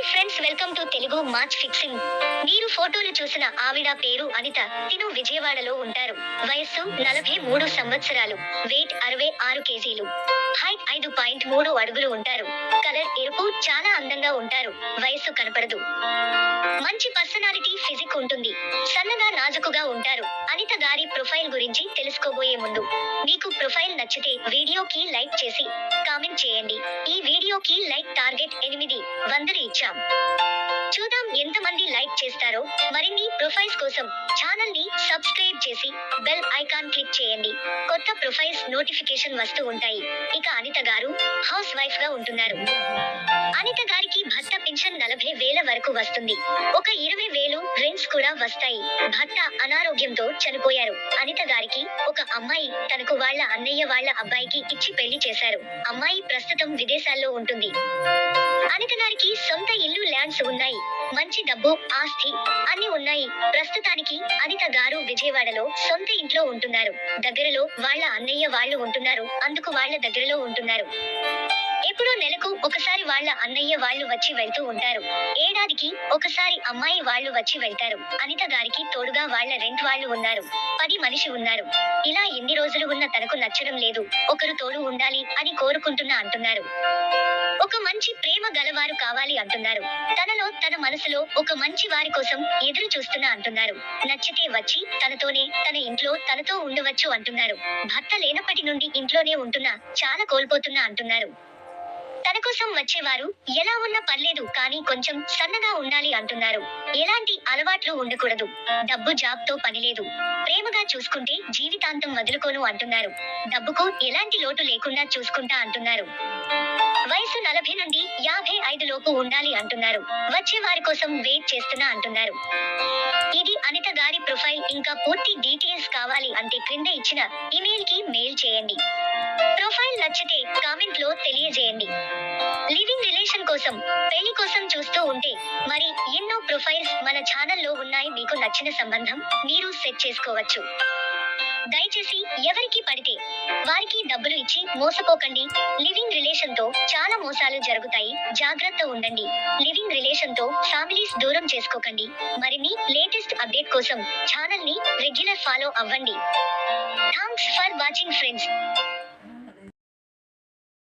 Hi friends, welcome to Telugu match fixing. మీరు ఫోటోలు చూసిన ఆవిడ పేరు అనిత. తిను విజయవాడలో ఉంటారు. వయస్సు 43 సంవత్సరాలు. వెయిట్ 66 కేజీలు. హైట్ 5.3 అడుగులు ఉంటారు. కలర్ ఎరుపు. చాలా అందంగా ఉంటారు. వయస్సు కనపడదు. మంచి పర్సనాలిటీ, ఫిజిక్ ఉంటుంది. సన్నగా, నాజుకుగా ఉంటారు. అనిత గారి ప్రొఫైల్ గురించి తెలుసుకోబోయే ముందు, మీకు ప్రొఫైల్ నచ్చితే వీడియోకి లైక్ చేసి కామెంట్ చేయండి. ఈ వీడియోకి లైక్ టార్గెట్ 800 ఇచ్చాం. చూద్దాం ఎంతమంది లైక్ చేస్తారో. మరిన్ని ప్రొఫైల్స్ కోసం ఛానల్ ని సబ్స్క్రైబ్ చేసి బెల్ ఐకాన్ క్లిక్ చేయండి. కొత్త ప్రొఫైల్స్ నోటిఫికేషన్ వస్తూ ఉంటాయి. ఇక అనిత గారు హౌస్ వైఫ్ గా ఉంటున్నారు. అనిత గారికి భర్త పింఛన్ 40,000 వరకు వస్తుంది. ఒక 20,000 రెంట్స్ కూడా వస్తాయి. భర్త అనారోగ్యంతో చనిపోయారు. అనిత గారికి ఒక అమ్మాయి, తనకు వాళ్ళ అన్నయ్య వాళ్ళ అబ్బాయికి ఇచ్చి పెళ్లి చేశారు. అమ్మాయి ప్రస్తుతం విదేశాల్లో ఉంటుంది. అనిత గారికి సొంత ఇల్లు, ల్యాండ్స్ ఉన్నాయి. మంచి డబ్బు, ఆస్తి అన్ని ఉన్నాయి. ప్రస్తుతానికి అనిత గారు విజయవాడలో సొంత ఇంట్లో ఉంటున్నారు. దగ్గరలో వాళ్ళ అన్నయ్య వాళ్ళు ఉంటున్నారు. అందుకు వాళ్ళ దగ్గరలో ఉంటున్నారు. ఎప్పుడో నెలకు ఒకసారి వాళ్ళ అన్నయ్య వాళ్ళు వచ్చి వెళ్తూ ఉంటారు. ఏడాదికి ఒకసారి అమ్మాయి వాళ్ళు వచ్చి వెళ్తారు. అనిత గారికి తోడుగా వాళ్ళ రెంట్ వాళ్ళు ఉన్నారు. 10 మనిషి ఉన్నారు. ఇలా ఎన్ని రోజులు ఉన్న తనకు నచ్చడం లేదు. ఒకరు తోడు ఉండాలి అని కోరుకుంటున్నా అంటున్నారు. ఒక మంచి ప్రేమ గలవారు కావాలి అంటున్నారు. తనలో, తన మనసులో ఒక మంచి వారి కోసం ఎదురు చూస్తున్నా అంటున్నారు. నచ్చితే వచ్చి తనతోనే, తన ఇంట్లో తనతో ఉండవచ్చు అంటున్నారు. భర్త లేనప్పటి నుండి ఇంట్లోనే ఉంటున్నా, చాలా కోల్పోతున్నా అంటున్నారు. తన కోసం వచ్చేవారు ఎలా ఉన్నా పర్లేదు, కానీ కొంచెం సన్నగా ఉండాలి అంటున్నారు. ఎలాంటి అలవాట్లు ఉండకూడదు. డబ్బు, జాబ్ తో పనిలేదు. ప్రేమగా చూసుకుంటే జీవితాంతం వదులుకోను అంటున్నారు. డబ్బుకు ఎలాంటి లోటు లేకుండా చూసుకుంటా అంటున్నారు. వయసు 40 నుండి 55 లోపు ఉండాలి అంటున్నారు. వచ్చే వారి కోసం వెయిట్ చేస్తున్నా అంటున్నారు. ఇది అనిత గారి ప్రొఫైల్. ఇంకా పూర్తి డీటెయిల్స్ కావాలి అంటే క్రింద ఇచ్చిన ఇమెయిల్ కి మెయిల్ చేయండి. ప్రొఫైల్ నచ్చితే కామెంట్ లో తెలియజేయండి. లివింగ్ రిలేషన్ కోసం, పెళ్లి కోసం చూస్తూ ఉంటే మరి ఎన్నో ప్రొఫైల్స్ మన ఛానల్లో ఉన్నాయి. మీకు నచ్చిన సంబంధం మీరు సెట్ చేసుకోవచ్చు. దయచేసి ఎవరికి పడితే వారికి డబ్బులు ఇచ్చి మోసపోకండి. లివింగ్ రిలేషన్ తో చాలా మోసాలు జరుగుతాయి. జాగ్రత్త ఉండండి. లివింగ్ రిలేషన్ తో ఫ్యామిలీస్ దూరం చేసుకోకండి. మరిన్ని లేటెస్ట్ అప్డేట్ కోసం ఛానల్ ని రెగ్యులర్ ఫాలో అవ్వండి. Thanks for watching friends.